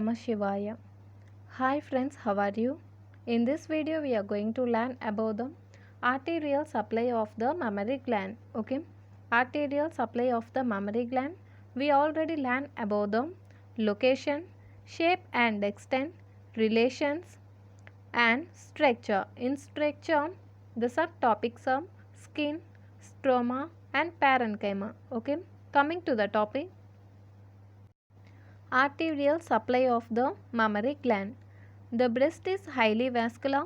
Namah Shivaya. Hi friends, how are you? In this video we are going to learn about the arterial supply of the mammary gland. Okay, arterial supply of the mammary gland. We already learned about the location, shape and extent, relations and structure. In structure, the subtopics are skin, stroma and parenchyma. Okay, coming to the topic. Arterial supply of the mammary gland. The breast is highly vascular.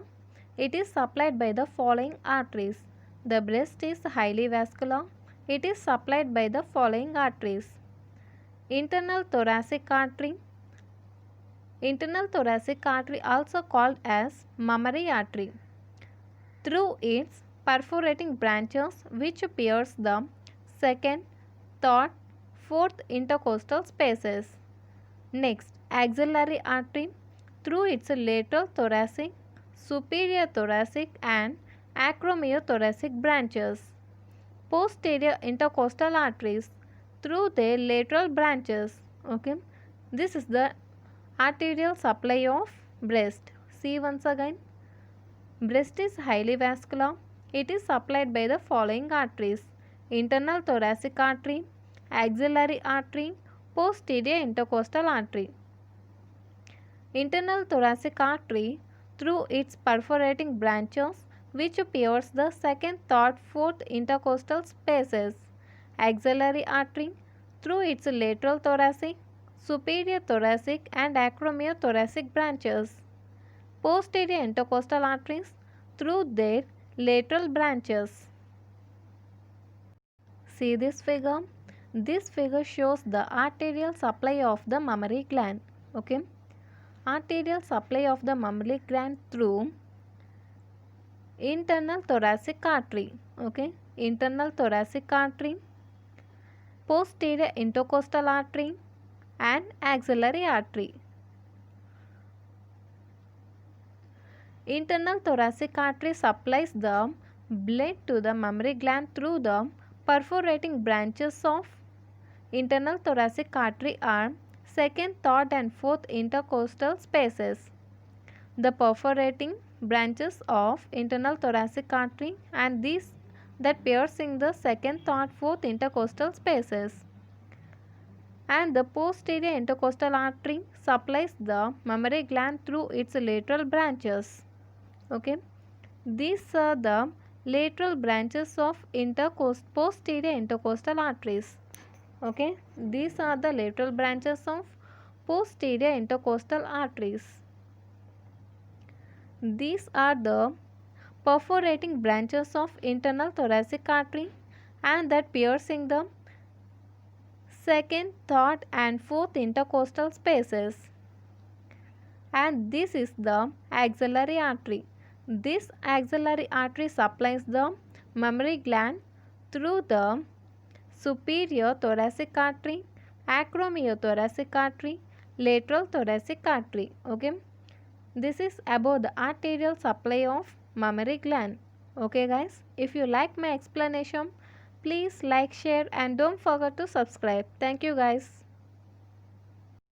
It is supplied by the following arteries. The breast is highly vascular. It is supplied by the following arteries. Internal thoracic artery. Internal thoracic artery also called as mammary artery. Through its perforating branches which pierce the second, third, fourth intercostal spaces. Next, axillary artery through its lateral thoracic, superior thoracic and acromiothoracic branches. Posterior intercostal arteries through their lateral branches. Okay, this is the arterial supply of breast. See once again, breast is highly vascular. It is supplied by the following arteries: internal thoracic artery, axillary artery, posterior intercostal artery. Internal thoracic artery through its perforating branches which pierce the second, third, fourth intercostal spaces. Axillary artery through its lateral thoracic, superior thoracic and acromiothoracic branches. Posterior intercostal arteries through their lateral branches. See this figure. This figure shows the arterial supply of the mammary gland. Okay, arterial supply of the mammary gland through internal thoracic artery. Okay, internal thoracic artery, posterior intercostal artery and axillary artery. Internal thoracic artery supplies the blood to the mammary gland through the perforating branches of internal thoracic artery are second, third and fourth intercostal spaces. The perforating branches of internal thoracic artery and these that piercing the second, third, fourth intercostal spaces. And the posterior intercostal artery supplies the mammary gland through its lateral branches. Okay, these are the lateral branches of posterior intercostal arteries. Okay, these are the lateral branches of posterior intercostal arteries. These are the perforating branches of internal thoracic artery and that piercing the second, third and fourth intercostal spaces. And this is the axillary artery. This axillary artery supplies the mammary gland through the superior thoracic artery, acromiothoracic artery, lateral thoracic artery. Okay, this is about the arterial supply of mammary gland. Okay guys, if you like my explanation, please like, share and don't forget to subscribe. Thank you guys.